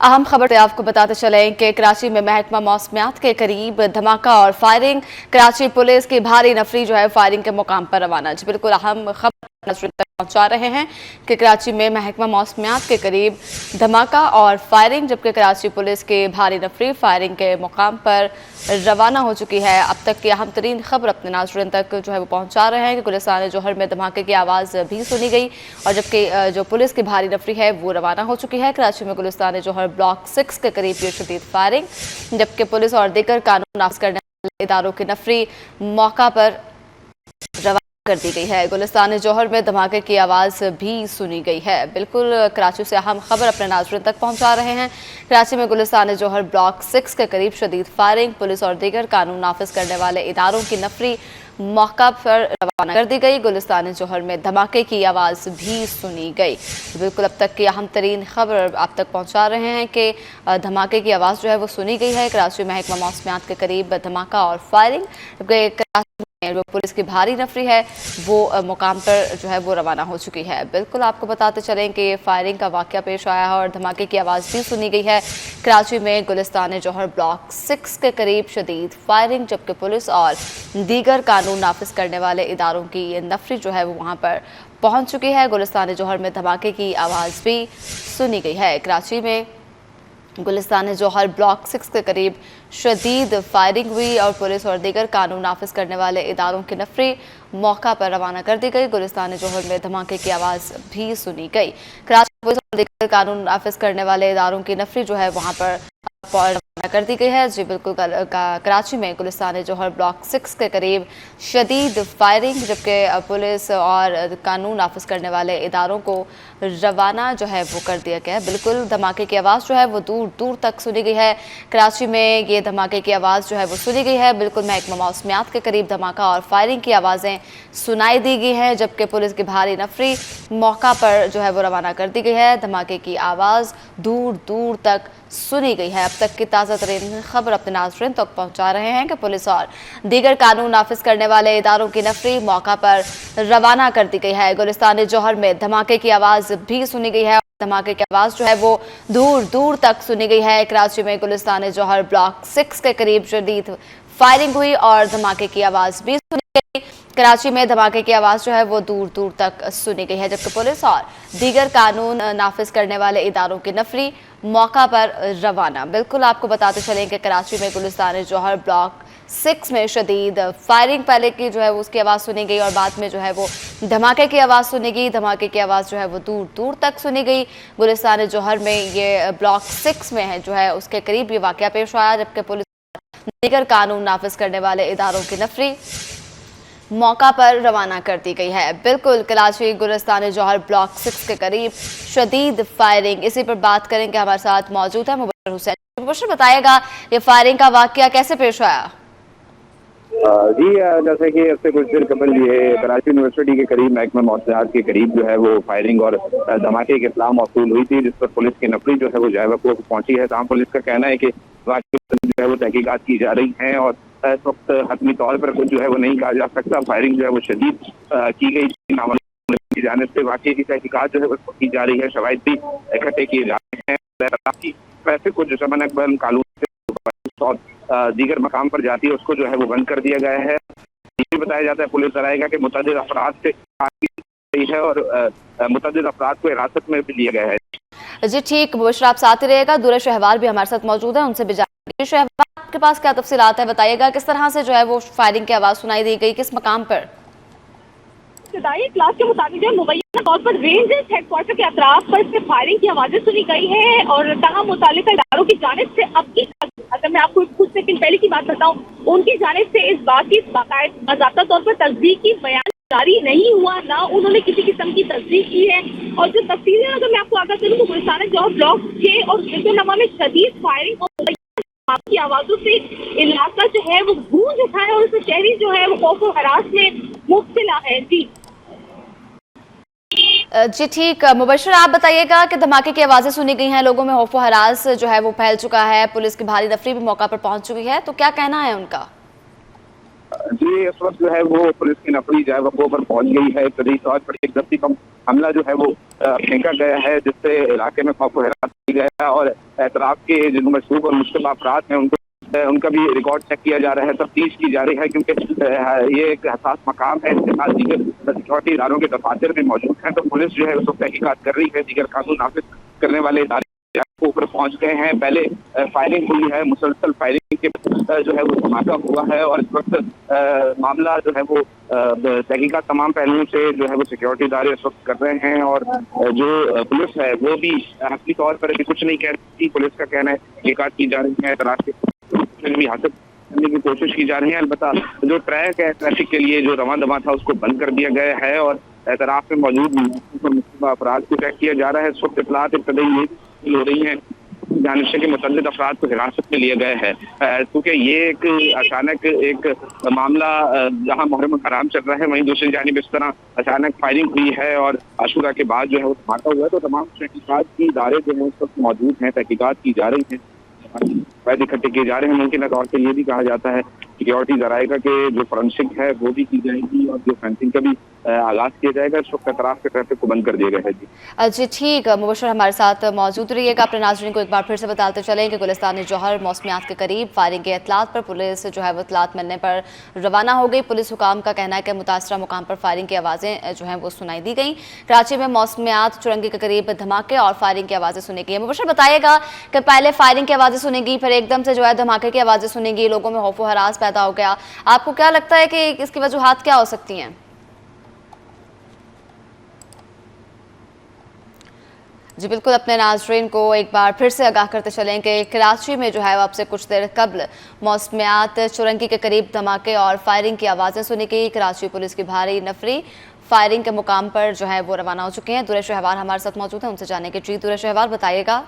अहम खबर आपको बताते चलें कि कराची में महकमा मौसमियात के करीब धमाका और फायरिंग। कराची पुलिस की भारी नफरी जो है फायरिंग के मुकाम पर रवाना। जी बिल्कुल अहम खबर तक पहुंचा रहे हैं कि कराची में महकमा मौसमियात के करीब धमाका और फायरिंग, जबकि कराची पुलिस की भारी नफरी फायरिंग के मुकाम पर रवाना हो चुकी है। अब तक की अहम तरीन खबर अपने नाज़रीन तक जो है वो पहुंचा रहे हैं कि गुलिस्तान जोहर में धमाके की आवाज़ भी सुनी गई, और जबकि जो पुलिस की भारी नफरी है वो रवाना हो चुकी है। कराची में गुलिस्तान जोहर ब्लॉक 6 के करीब ये शदीद फायरिंग, जबकि पुलिस और दीगर कानून नाफिज करने वाले इदारों की नफरी मौका पर रवाना कर दी गई है। गुलिस्तान जोहर में धमाके की आवाज़ भी सुनी गई है। बिल्कुल कराची से अहम खबर अपने नाज़रीन तक पहुंचा रहे हैं। कराची में गुलिस्तान जोहर ब्लॉक 6 के करीब शदीद फायरिंग, पुलिस और दीगर कानून नाफिज करने वाले इदारों की नफरी मौका पर रवाना कर दी गई। गुलिस्तान जोहर में धमाके की आवाज़ भी सुनी गई। बिल्कुल अब तक की अहम तरीन खबर आप तक पहुंचा रहे हैं कि धमाके की आवाज़ जो है वो सुनी गई है। कराची महकमा मौसमियात के करीब धमाका और फायरिंग, जबकि कराची में जो पुलिस की भारी नफरी है वो मुकाम पर जो है वो रवाना हो चुकी है। बिल्कुल आपको बताते चलें कि फायरिंग का वाक़या पेश आया है और धमाके की आवाज़ भी सुनी गई है। कराची में गुलिस्तान जोहर ब्लॉक 6 के करीब शदीद फायरिंग, जबकि पुलिस और दीगर कानून नाफिज करने वाले इदारों की ये नफरी जो है वो वहाँ पर पहुँच चुकी है। गुलिस्तान जोहर में धमाके की आवाज़ भी सुनी गई है। कराची में गुलिस्तान जोहर ब्लॉक 6 के करीब शदीद फायरिंग हुई और पुलिस और दीगर कानून नाफिज करने वाले इदारों की नफरी मौका पर रवाना कर दी गई। गुलिस्तान जोहर में धमाके की आवाज़ भी सुनी गई। कराची पुलिस और दीगर कानून नाफिज करने वाले इदारों की नफरी जो है वहाँ पर रवाना कर दी गई है। जी बिल्कुल कराची में गुलिस्तान जोहर ब्लॉक 6 के करीब शदीद फायरिंग, जबकि पुलिस और कानून नाफिज करने वाले इदारों को रवाना जो है वो कर दिया गया है। बिल्कुल धमाके की आवाज़ जो है वो दूर दूर तक सुनी गई है। कराची में ये धमाके की आवाज़ जो है वो सुनी गई है। बिल्कुल महकमा मौसमियात के करीब धमाका और फायरिंग की आवाज़ें सुनाई दी गई हैं, जबकि पुलिस की भारी नफरी मौका पर जो है वो रवाना कर दी गई है। धमाके की आवाज़ दूर दूर तक सुनी गई है। अब तक की ताज़ा तरीन खबर अपने नाज़रीन तक पहुंचा रहे हैं कि पुलिस और दीगर कानून नाफिज करने वाले इदारों की नफरी मौका पर रवाना कर दी गई है। गुलिस्तान जोहर में धमाके की आवाज़ भी सुनी गई है। धमाके की आवाज़ जो है वो दूर दूर तक सुनी गई है। कराची में गुलिस्तान जोहर ब्लॉक 6 के करीब शदीद फायरिंग हुई और धमाके की आवाज़ भी सुनी गई। कराची में धमाके की आवाज़ जो है वो दूर दूर तक सुनी गई है, जबकि पुलिस और दीगर कानून नाफिज करने वाले इदारों की नफरी मौका पर रवाना। बिल्कुल आपको बताते चलें कि कराची में गुलिस्तान जोहर ब्लॉक 6 में शदीद फायरिंग पहले की जो है वो उसकी आवाज़ सुनी गई और बाद में जो है वो धमाके की आवाज़ सुनी गई। धमाके की आवाज़ जो है वो दूर दूर तक सुनी गई। गुलिस्तान जोहर में ये ब्लॉक 6 में है जो है उसके करीब ये वाक़या पेश आया, जबकि पुलिस दीगर कानून नाफिज करने वाले इदारों की नफरी मौका पर रवाना कर दी गई है। बिल्कुल कराची गुलिस्तान जोहर ब्लॉक 6 के करीब शदीद फायरिंग, इसी पर बात करेंगे। हमारे साथ मौजूद है मुबशर हुसैन। मुबशर बताइएगा ये फायरिंग का वाक़या कैसे पेश आया? जी जैसे कि इससे कुछ देर कबल ये कराची यूनिवर्सिटी के करीब महकमा मौसमियात के करीब जो है वो फायरिंग और धमाके की इत्तला मौसूल हुई थी, जिस पर पुलिस की नफरी जो है वो जो है वो पहुंची है। तमाम पुलिस का कहना है कि जो है वो तहकीकात की जा रही हैं और इस वक्त हतमी तौर पर कुछ जो है वो नहीं कहा जा सकता। फायरिंग जो है वो शदीद की गई की जानिब से। वाकई की तहकीकात जो है वो की जा रही है, शवाहिद भी इकट्ठे किए जा रहे हैं। ट्रैफिक को जो समन अकबर कानून और दीगर मकाम पर जाती है उसको जो है वो बंद कर दिया गया है। ये बताया जाता है पुलिस जराएगा कि मुतअद्दिद अफराद से गई है और मुतअद्दिद अफराद को हिरासत में भी लिया गया है। जी ठीक, मुबशर आप साथ ही रहेगा। दूर शहवार भी हमारे साथ मौजूद है, उनसे भी जानेंगे। शहवार आपके पास क्या तफसीलात है, बताइएगा किस तरह से जो है वो फायरिंग की आवाज़ सुनाई दी गई, किस मकाम पर? क्लास के मुताबिक जो मुबैना तौर पर रेंज हेडक्वार्टर के अतराफ पर से फायरिंग की आवाज़ें सुनी गई है और तमाम मुतालिका इदारों की जानिब से अब की, अगर मैं आपको कुछ सेकंड पहले की बात बताऊं, उनकी जानिब से इस बात की बाकायदा तौर पर तस्दीक की बयान जारी नहीं हुआ, ना उन्होंने किसी किस्म की तस्दीक की है। और जो तफसीलें अगर मैं आपको आगाह करूँ तो गुलिस्तान जोहर ब्लॉक 6 और नमा में शदीद फायरिंग और की आवाज़ों से इलाका जो है वो गूंज उठा है और उसमें शहरी जो है वो खौफ और हरास में मुब्तला है। जी ठीक, मुबशर आप बताइएगा कि धमाके की आवाज़ें सुनी गई हैं, लोगों में खौफ व हरास जो है वो फैल चुका है, पुलिस की भारी नफरी भी मौका पर पहुंच चुकी है, तो क्या कहना है उनका? जी इस वक्त जो है वो पुलिस की नफरी जो है वो पर पहुंच गई है। तौर पर एक दस्ती कम हमला जो है वो फेंका गया है, जिससे इलाके में खौफ व हरास गया और एतराफ के जो मशरूक और मुश्तबा अफराद हैं उनका भी रिकॉर्ड चेक किया जा रहा है, तफ्तीश की जा रही है, क्योंकि ये एक हसास मकाम है। इसके साथ दीगर सिक्योरिटी इदारों के दफातर भी मौजूद हैं, तो पुलिस जो है उस वक्त तहकीकात कर रही है। दीगर कानून नाफिज करने वाले इदारे ऊपर पहुंच गए हैं। पहले फायरिंग हुई है, मुसलसल फायरिंग के जो है वो धमाका हुआ है और इस वक्त मामला जो है वो तहकीकात तमाम पहलुओं से जो है वो सिक्योरिटी इदारे इस वक्त कर रहे हैं और जो पुलिस है वो भी हकीकी तौर पर अभी कुछ नहीं कह रही। पुलिस का कहना है तहकीकात की जा रही है, तलाश भी हासिल करने की कोशिश की जा रही है। अलबत्ता जो ट्रैक है ट्रैफिक के लिए जो रवां दवा था उसको बंद कर दिया गया है और एतराफ में मौजूद अफराद को चेक किया जा रहा है। इस वक्त इत्तलात इब्तदाई ये हो रही हैं जानशे के मुतल्लिक़ अफराद को हिरासत में लिया गया है, क्योंकि ये एक अचानक एक मामला जहां मुहर्रम हराम चल रहा है, वहीं दूसरी जानिब इस तरह अचानक फायरिंग हुई है और आशूरा के बाद जो है वो धमाका हुआ है। तो तमाम तहकीकात की इदारे जो है उस वक्त मौजूद हैं, तहकीकात की जा रही हैं, फैद इकट्ठे किए जा रहे हैं। मुमकिन तौर पर यह भी कहा जाता है सिक्योरिटी जराएगा कि जो फॉरेंसिक है वो भी की जाएगी और जो फेंसिंग का भी आगाज किया जाएगा। इस वक्त एतराफ के ट्रैफिक को बंद कर दिया गया है। जी ठीक, मुबशर हमारे साथ मौजूद रहिएगा। अपने नाज़रीन को एक बार फिर से बताते चलें कि गुलिस्तान जौहर मौसमियात के करीब फायरिंग के इतलात पर पुलिस जो है वो इतलात मिलने पर रवाना हो गई। पुलिस हुकाम का कहना है कि मुतासरा मुकाम पर फायरिंग की आवाज़ें जो हैं वो सुनाई दी गई। कराची में मौसमियात चुरंगी के करीब धमाके और फायरिंग की आवाज़ें सुनी गई। मुबशर बताइएगा कि पहले फायरिंग की आवाज़ें सुनेगी, फिर एकदम से जो है धमाके की आवाज़ें सुनेगी, लोगों में खौफ व हरास पैदा हो गया। आपको क्या लगता है कि इसकी वजूहात क्या हो सकती हैं? जी बिल्कुल, अपने नाज़रीन को एक बार फिर से आगाह करते चलें कि कराची में जो है वो आपसे कुछ देर कबल मौसमियात चुरंगी के करीब धमाके और फायरिंग की आवाज़ें सुनी गई। कराची पुलिस की भारी नफरी फायरिंग के मुकाम पर जो है वो रवाना हो चुके हैं। दुरेश रहवार हमारे साथ मौजूद हैं, उनसे जाने के। जी दुरेश रहवार, बताइएगा।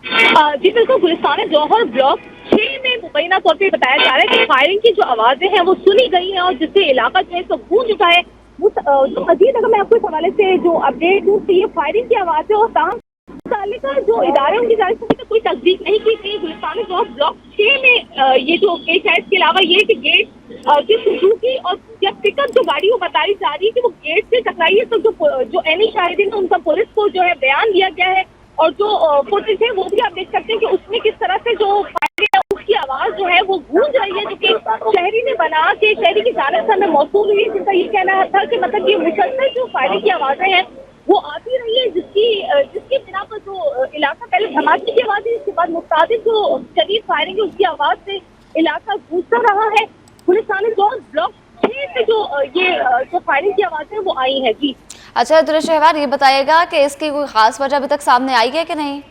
जी बिल्कुल, गुलिस्तान जौहर ब्लॉक 6 में मुबैना तौर पर बताया जा रहा है कि फायरिंग की जो आवाज़ें हैं वो सुनी गई हैं और जिससे इलाका जो है तो गूंज उठा है। जो मजीद अगर मैं आपको इस हवाले से जो अपडेट दूँ तो ये फायरिंग की आवाज़ है और ताहम का जो इदारे उनकी जानिब से कोई तस्दीक नहीं की गई। गुलिस्तान जौहर ब्लॉक 6 में ये जो गेट है, इसके अलावा ये कि गेट की सुजुकी और जब पिकअप जो गाड़ी वो बताई जा रही है कि वो गेट से टकराई है, तो जो एनी शाहिदीन है उनका पुलिस को जो है बयान दिया गया है और जो फुटेज है वो भी आप देख सकते हैं कि उसमें किस तरह से जो फायरिंग है उसकी आवाज़ जो है वो गूंज रही है, जो कि शहरी ने बना के शहरी की जानिब से हमें मौसूल हुई है, जिनका ये कहना था कि मतलब ये मुसलसल जो फायरिंग की आवाज़ें हैं वो आती रही है, जिसकी बिना पर जो इलाका पहले धमाके की आवाज़ है, इसके बाद मुताबिक जो शदीद फायरिंग है उसकी आवाज़ से इलाका गूंजता रहा है। गुलिस्तान जौहर ब्लॉक 6 से जो फायरिंग की आवाज़ें वो आई है। जी अच्छा दुरेश रहवार, ये बताइएगा कि इसकी कोई खास वजह अभी तक सामने आई है कि नहीं?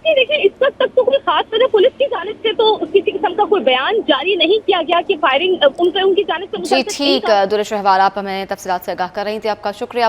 देखिए, इस वक्त तक तो कोई खास वजह पुलिस की जानिब से तो किसी किस्म का कोई बयान जारी नहीं किया गया कि फायरिंग उनकी जानिब से। जी ठीक, दुरेश रहवार आप हमें तफसीलात से आगाह कर रही थी, आपका शुक्रिया।